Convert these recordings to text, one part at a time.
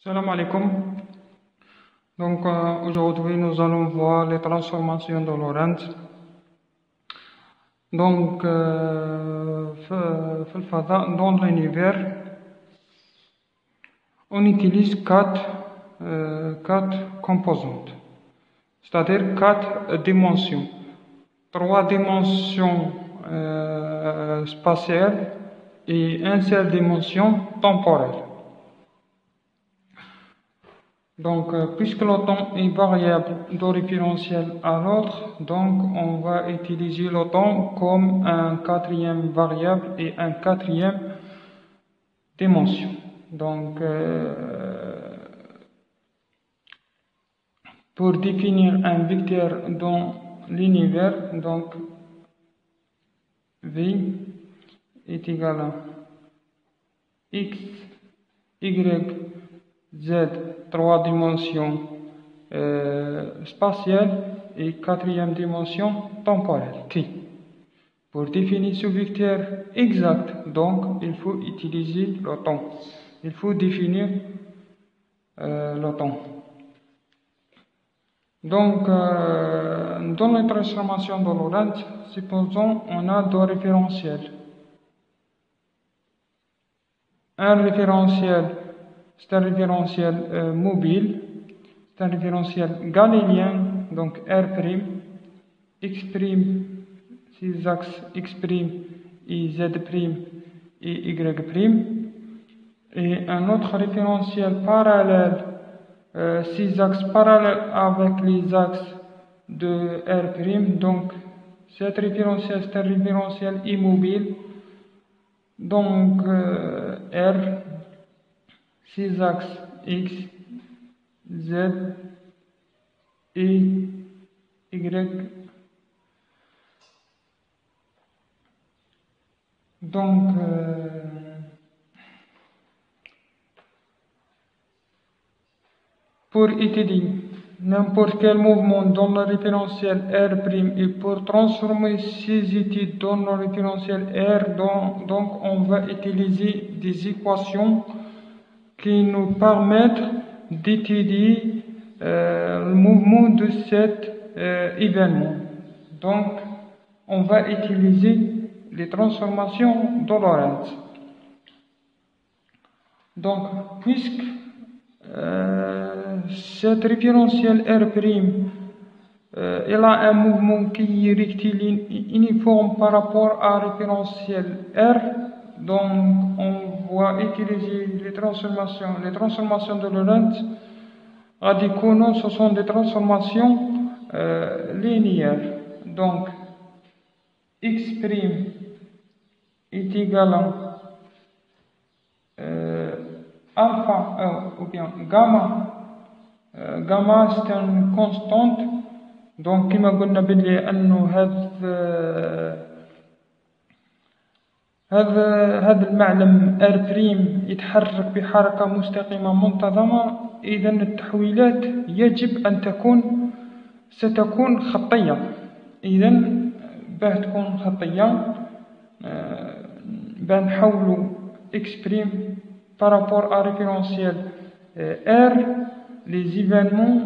Salam alaikum. Donc aujourd'hui nous allons voir les transformations de Lorentz. Donc dans l'univers on utilise quatre composantes, c'est-à-dire quatre dimensions, trois dimensions spatiales et une seule dimension temporelle. Donc, puisque le temps est variable d'un référentiel à l'autre, donc on va utiliser le temps comme un quatrième variable et un quatrième dimension. Donc, pour définir un vecteur dans l'univers, donc V est égal à X, Y, Z, trois dimensions spatiales et quatrième dimension temporelle, T. Pour définir ce vecteur exact, donc, il faut utiliser le temps. Il faut définir le temps. Donc, dans la transformation de Lorentz, supposons on a deux référentiels. Un référentiel, c'est un référentiel mobile, c'est un référentiel galiléen, donc R', X', 6 axes X' et Z' et Y', et un autre référentiel parallèle, 6 axes parallèles avec les axes de R', donc cet référentiel, c'est un référentiel immobile, donc R, 6 axes X, Z et Y. Donc, pour étudier n'importe quel mouvement dans le référentiel R' et pour transformer ces études dans le référentiel R, donc on va utiliser des équations qui nous permettent d'étudier le mouvement de cet événement. Donc, on va utiliser les transformations de Lorentz. Donc, puisque cet référentiel R', il a un mouvement qui est rectiligne uniforme par rapport à référentiel R, donc on va utiliser les transformations de Lorentz. Radicaux, ce sont des transformations linéaires. Donc, X' est égal à alpha ou bien gamma. Gamma c'est une constante. Donc كما قلنا بلي أنه هذا المعلم R' يتحرك بحركة مستقيمة منتظمة، إذا التحويلات يجب أن ستكون خطية. إذا باه تكون خطية بنحولو X' par rapport à référentiel R, les événements,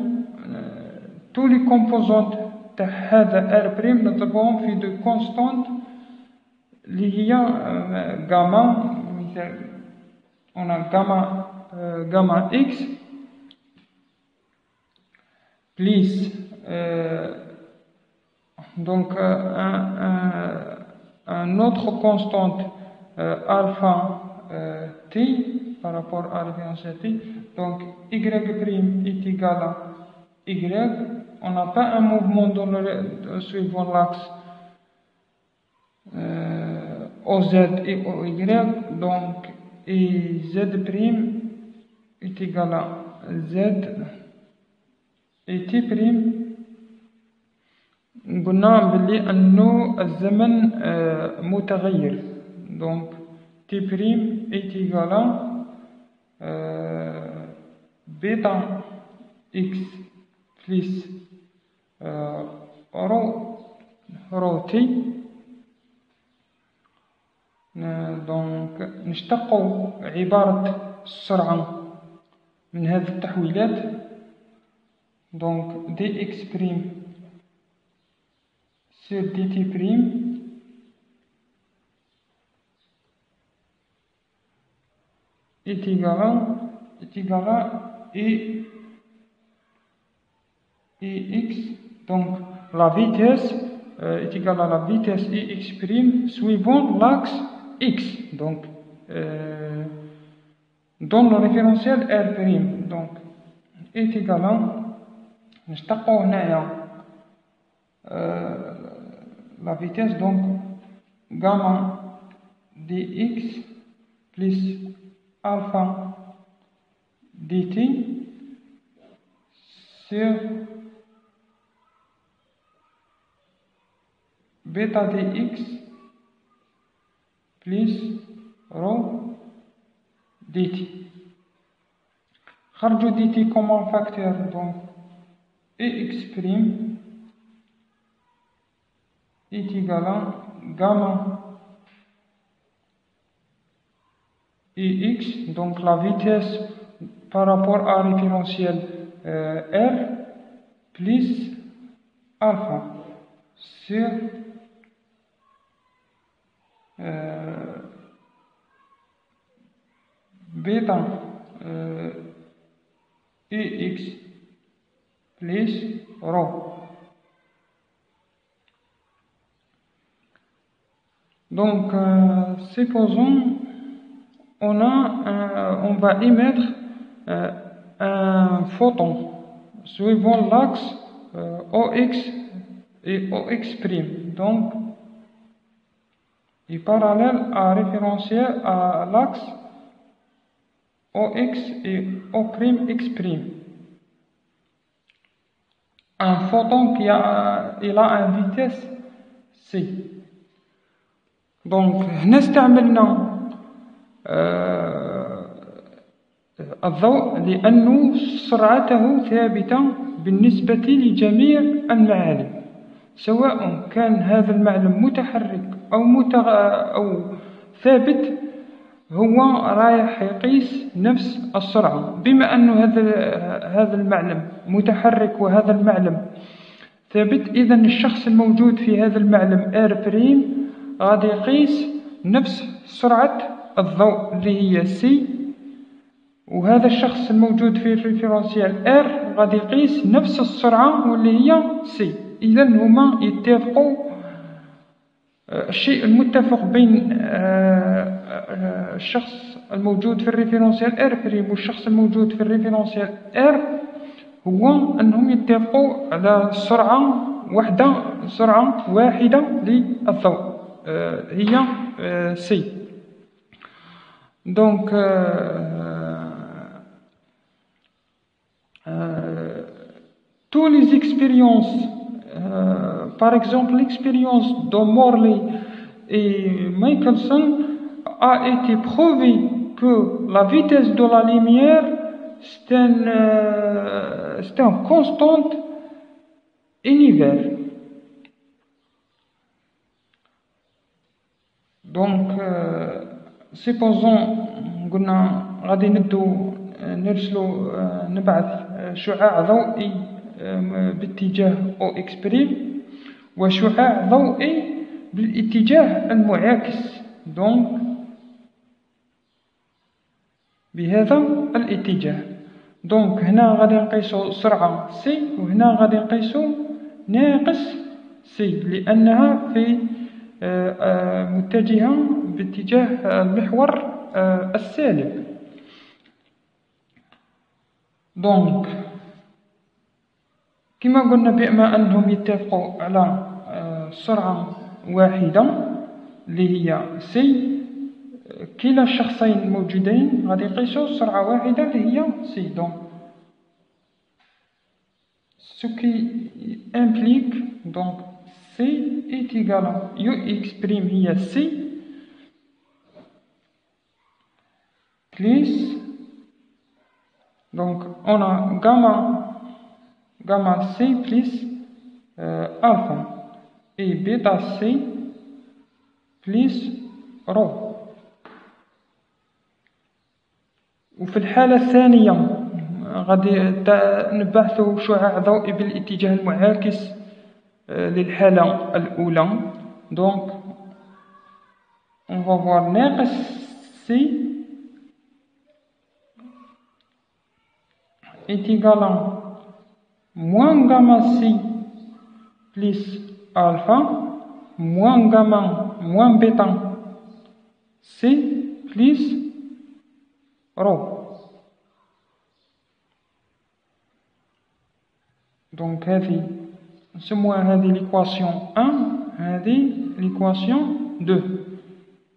tous les composantes de هذا R' نضربهم في de constantes اللي هي gamma. On a gamma X plus donc un autre constante alpha T par rapport à référentiel T, donc Y' est égal à Y. On n'a pas un mouvement suivant l'axe OZ et OY, donc et Z' est égal à Z et T'. قلنا بلي أنه الزمن متغير، donc T' est égal à bêta X plus rho T. donc نشتقوا عبارة السرعة من هذه التحويلات. دونك دي اكس بريم sur dt prime est égal à x. Donc la vitesse est égale à la vitesse x prime suivant l'axe x. Donc dans le référentiel r prime. Donc est égal à نشتقو هنايا la vitesse, donc gamma dx plus alpha dt sur bêta dx plus rho dt. خرجوا dt comme un facteur, donc ex prime est égal à gamma ex, donc la vitesse par rapport à référentiel r plus alpha sur bêta ex plus rho. Donc supposons on va émettre un photon suivant l'axe OX et OX', donc est parallèle à référentiel à l'axe OX et O'X'. Un photon il a une vitesse c. Donc هنا استعملنا الضوء لأنه سرعته ثابتة بالنسبة لجميع المعالم، سواء كان هذا المعلم متحرك أو ثابت، هو رايح يقيس نفس السرعة. بما أن هذا المعلم متحرك وهذا المعلم ثابت، إذا الشخص الموجود في هذا المعلم R' غادي يقيس نفس سرعة الضوء اللي هي c، وهذا الشخص الموجود في الريفرنسيال R غادي يقيس نفس السرعة واللي هي c. إذا هما يتفقوا. الشيء المتفق بين الشخص الموجود في الريفرنسيال R' والشخص الموجود في الريفرنسيال R هو أنهم يتفقوا على سرعة واحدة للضوء، هي c. Donc toutes les expériences, par exemple l'expérience de Morley et Michelson, a été prouvé que la vitesse de la lumière c'est une constante univers. Donc supposons قلنا غادي نرسلو نبعث شعاع ضوئي باتجاه OX' وشعاع ضوئي بالاتجاه المعاكس، دونك بهذا الاتجاه. دونك هنا غادي نقيسو سرعة c، وهنا غادي نقيسو ناقص c لأنها في متجهة باتجاه المحور السالب. دونك كما قلنا بما أنهم يتفقوا على سرعة واحدة اللي هي c، كلا الشخصين الموجودين غادي يقيسوا سرعة واحدة اللي هي c. دونك ce qui implique donc c est égal à ux' هي c plus, donc on a gamma c plus alpha et bêta c plus rho. وفي الحالة الثانية غادي نبعث شعاع ضوئي بالاتجاه المعاكس للحالة الأولى. دونك on va voir ناقص سي est égal à moins gamma C plus alpha moins gamma moins bêta C plus rho. Donc هذه نسموها هذه l'équation 1 هذه l'équation 2.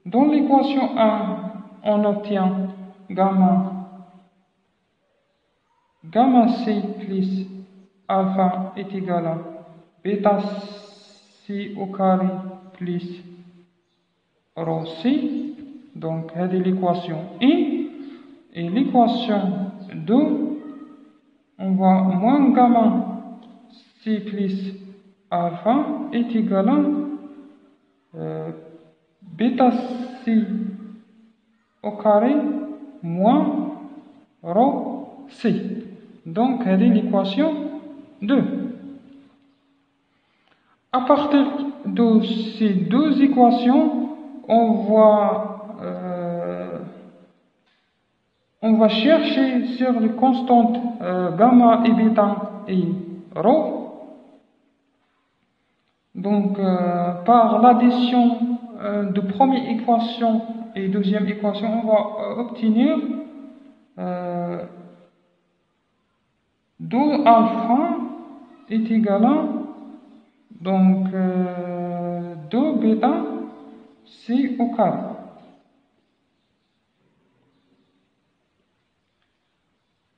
Dans l'équation 1 on obtient gamma C plus alpha est égal à bêta C au carré plus rho C. Donc هذه l'équation 1 et l'équation 2 on voit moins gamma C plus alpha est égal à bêta C au carré moins rho C. Donc هذه l'équation 2. À partir de ces deux équations, on va chercher sur les constantes gamma et bêta et rho. Donc par l'addition de première équation et deuxième équation, on va obtenir 2 alpha est égal à donc 2 bêta C au carré.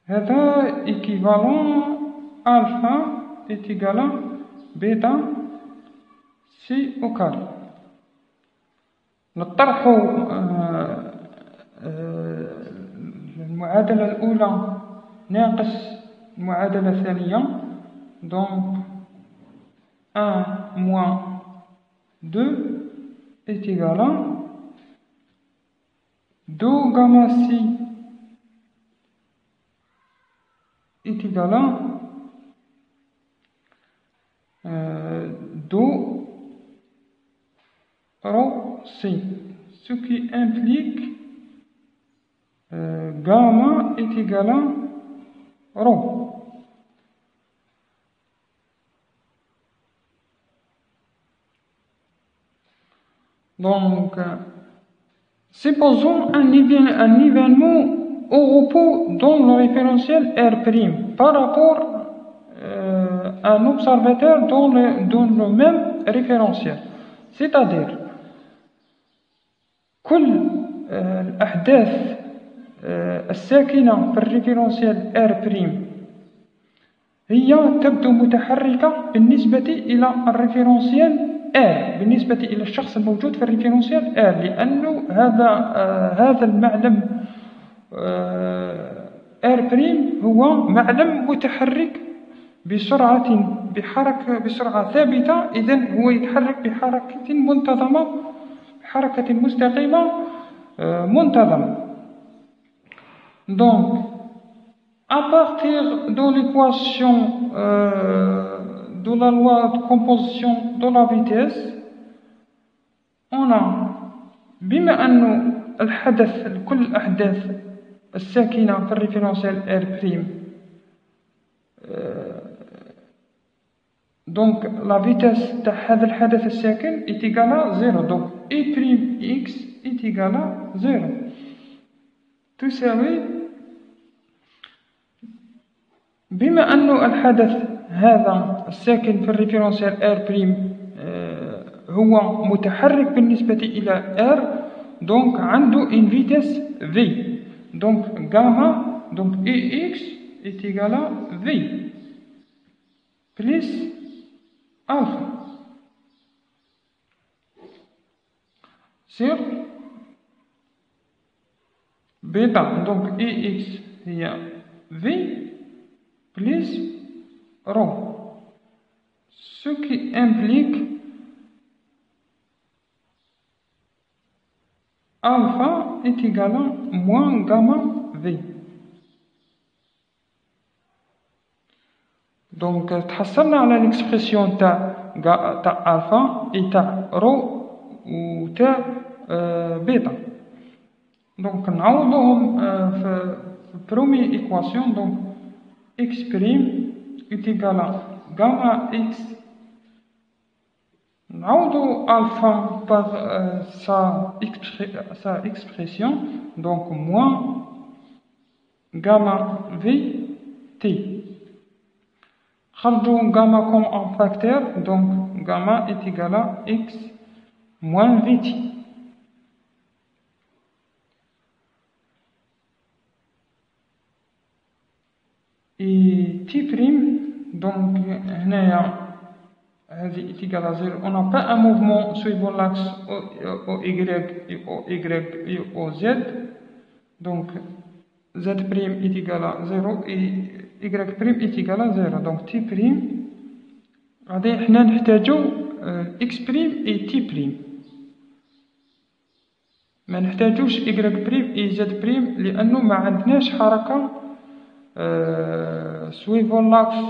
هذا équivalent alpha est égal à bêta C au carré. نطرح المعادلة الأولى ناقص المعادلة الثانية. Donc 1 moins 2 est égal à 2 gamma C est égal à 2 rho C, ce qui implique gamma est égal à rho. Donc, supposons un nivellement au repos dans le référentiel R' par rapport à un observateur dans le même référentiel. C'est-à-dire, كل الأحداث الساكنة في الريفرنسيال R' هي تبدو متحركة بالنسبة إلى الريفرنسيال R، بالنسبة إلى الشخص الموجود في الريفرنسيال R، لأنه هذا المعلم R' هو معلم متحرك بسرعة ثابتة. إذن هو يتحرك بحركة منتظمة، بحركة مستقيمة منتظمة. Donc, à partir de l'équation de la loi de composition de la vitesse، on a بما أنه كل الأحداث الساكنة في الريفرنسيال R'، donc la vitesse de هذا الحدث الساكن est égale à 0. Donc E'(x) est égal à 0. تساوي بما أنه الحدث هذا الساكن في الريفرنسيال R' هو متحرك بالنسبة إلى R، donc عنده une vitesse V. Donc gamma، donc Ex est égal à V plus alpha sur bêta. Donc Ex هي V plus rho, ce qui implique alpha est égal à moins gamma V. Donc تحصلنا على l'expression تاع alpha et تاع rho و تاع bêta. Donc نعوضوهم في première équation. Donc x' est égal à gamma x. نعوضو alpha par sa expression, donc moins gamma v t. خرجوا gamma comme un facteur, donc gamma est égal à x moins vt. Et t', donc est égal à 0. On n'a pas un mouvement suivant l'axe au y et au z. Donc z' est égal à 0 et y' est égal à 0. Donc t', غادي حنا نحتاجو x' et t'. ما نحتاجوش y' et z' لأنه ما عندناش حركة suivant l'axe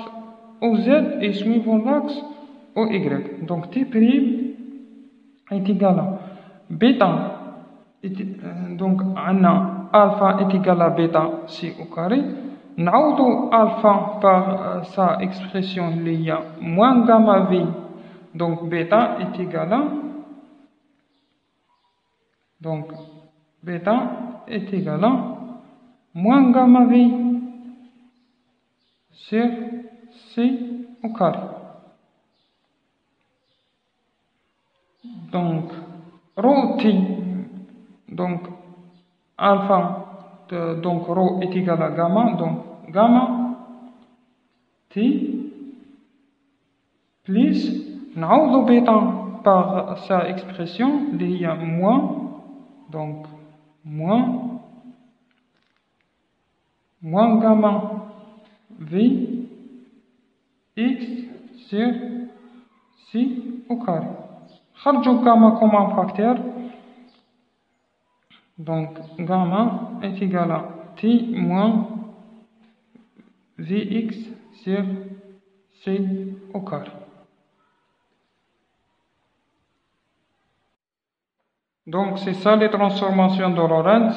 au z et suivant l'axe au y. Donc t' est égal à bêta. Donc alpha est égal à bêta c au carré. نعوضو alpha par sa expression اللي هي moins gamma v. Donc bêta est égal à, donc bêta est égal à moins gamma v sur c au carré. Donc rho t, donc alpha, donc rho est égal à gamma, donc gamma t plus نعوضو bêta par sa expression اللي هي moins, donc moins gamma v x sur c au carré. خرجوا gamma comme un facteur, donc gamma est égal à t moins vx sur c au carré. Donc c'est ça les transformations de Lorentz.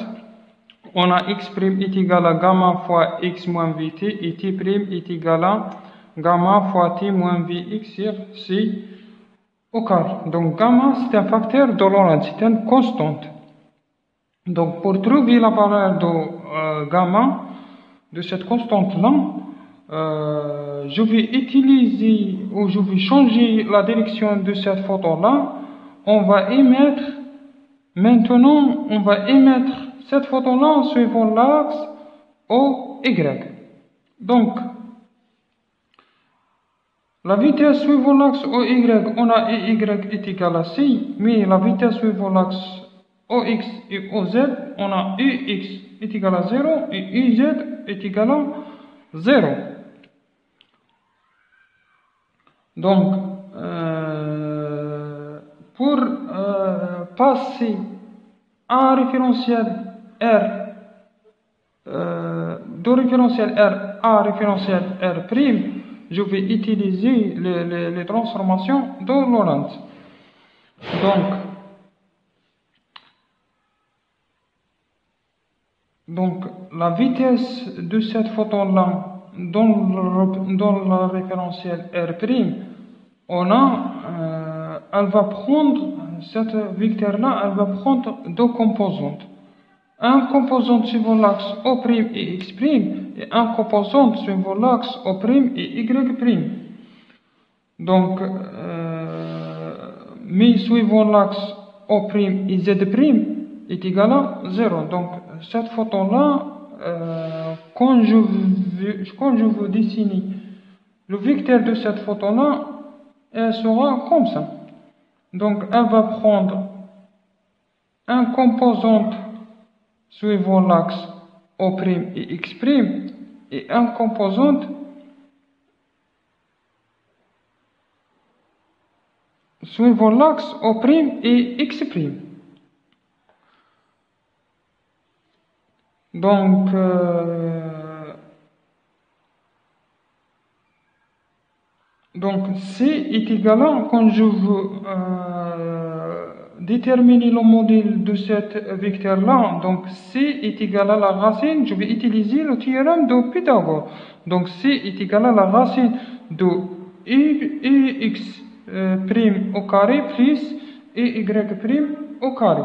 On a x' est égal à gamma fois x moins vt et t' est égal à gamma fois t moins vx sur c au carré. Donc gamma c'est un facteur de Lorentz, c'est une constante. Donc pour trouver la valeur de gamma de cette constante-là, je vais utiliser ou je vais changer la direction de cette photo-là. On va émettre cette photo-là suivant l'axe au y. Donc la vitesse suivant l'axe au y, on a y est égal à c, mais la vitesse suivant l'axe au x et au z, on a ux est égal à 0 et uz est égal à 0. Donc pour passer un référentiel R, de référentiel R à référentiel R', je vais utiliser les transformations de Lorentz. Donc la vitesse de cette photon-là dans le référentiel R', elle va prendre, cette vecteur-là, elle va prendre deux composantes. Un composant suivant l'axe O' et X' et un composant suivant l'axe O' et Y'. Donc, mais suivant l'axe O' et Z' est égal à 0. Donc, cette photo-là, quand je veux dessiner le vecteur de cette photo-là, elle sera comme ça. Donc, elle va prendre un composant suivant l'axe O' et X' et un composant suivant l'axe O' et X'. Donc Donc C est égal à, quand je veux déterminer le modèle de cet vecteur-là, donc C est égal à la racine, je vais utiliser le théorème de Pythagore. Donc C est égal à la racine de x prime au carré plus y prime au carré.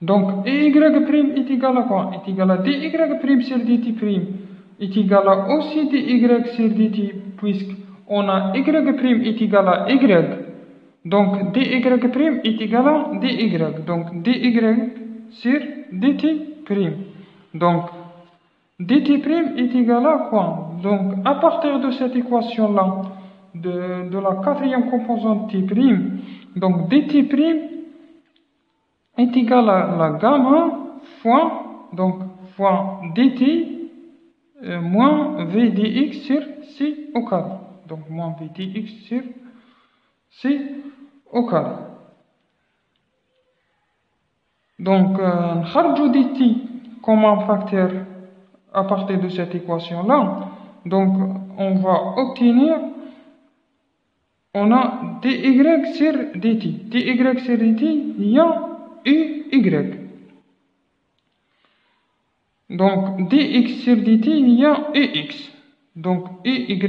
Donc y prime est égal à quoi? Est égal à dy prime sur dt prime est égal à aussi dy sur dt, puisque on a y prime est égal à y. Donc dy prime est égal à dy. Donc dy sur dt prime. Donc dt prime est égal à quoi? Donc à partir de cette équation-là, de la quatrième composante t prime, donc dt prime est égal à la gamma fois dt moins v dx sur c au carré. Donc moins v dx sur c au carré. Donc نخرجوا dt comme un facteur à partir de cette équation-là. Donc on va obtenir, on a dy sur dt. dy sur dt, il y a uy. Donc dx sur dt, il y a ux. Donc uy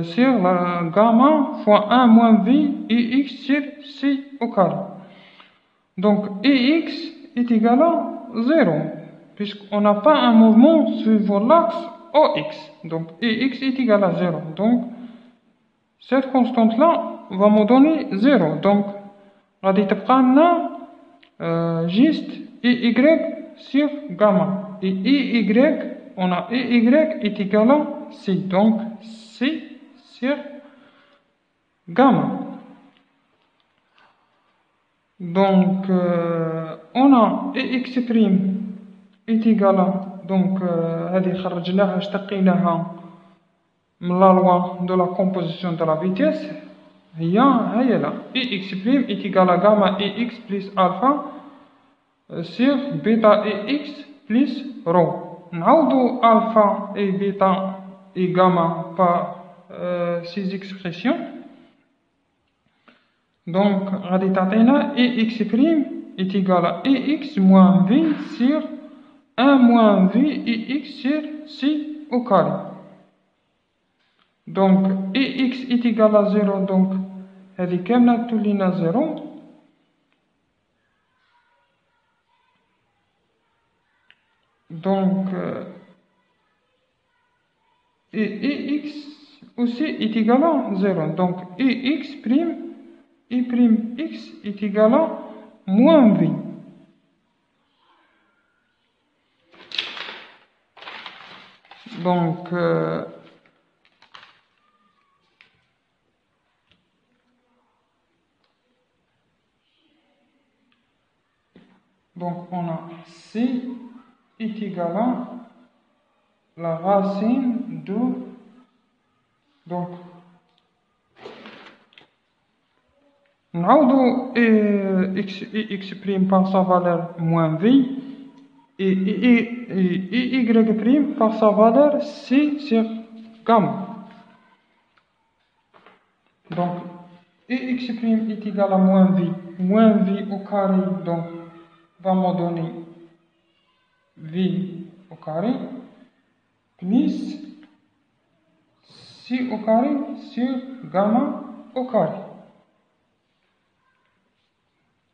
sur la gamma fois 1 moins v ux sur c au carré. Donc ux est égal à 0, puisqu'on n'a pas un mouvement suivant l'axe OX. Donc ux est égal à 0. Donc cette constante-là va me donner 0. Donc غادي تبقى لنا juste y sur gamma. Et y, on a y est égal à c. Donc c sur gamma. Donc on a x prime est égal à, donc هذه خرجناها اشتقيناها من la loi de la composition de la vitesse. هي là x prime est égal à gamma x plus alpha sur bêta x plus rho. نعوضوا alpha et bêta et gamma par ces expressions. Donc غادي تعطينا x prime est égal à x moins v sur 1 moins v x sur c au carré. Donc x est égal à 0, donc هذه كاملة تولينا 0. Donc x aussi est égal à 0. Donc x prime x est égal à moins v. Donc on a c est égal à la racine de, donc نعوضو x prime par sa valeur moins v et y prime par sa valeur c sur gamma. Donc x prime est égal à moins v au carré, donc va me donner v au carré plus c au carré sur gamma au carré.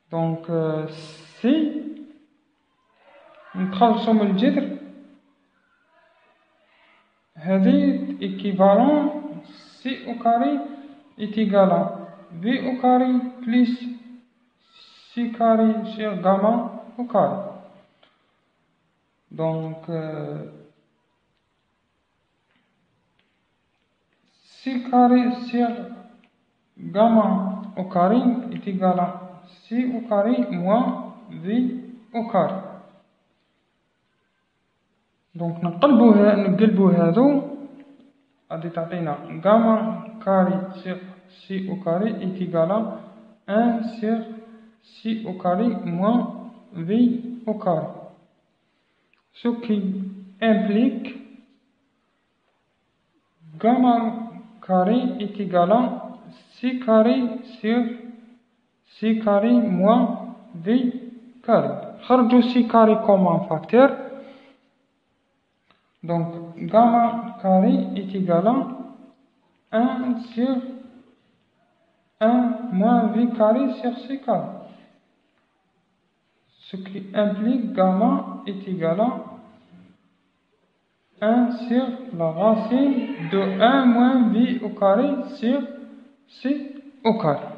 Donc C نتخلصوا من الجذر، هذه équivalent C au carré est égal à V au carré plus C carré sur gamma au carré. Donc C carré sur gamma au carré est égal à C au carré moins V au carré. Donc نقلبوا هذو غادي تعطينا gamma carré sur C au carré est égal à 1 sur C au carré moins V au carré. Ce qui implique gamma carré est égal à C carré sur C carré moins V carré. خرجوا C carré comme un facteur. Donc, gamma carré est égal à 1 sur 1 moins V carré sur C carré. Ce qui implique gamma est égal à 1 sur la racine de 1 moins V au carré sur C au carré.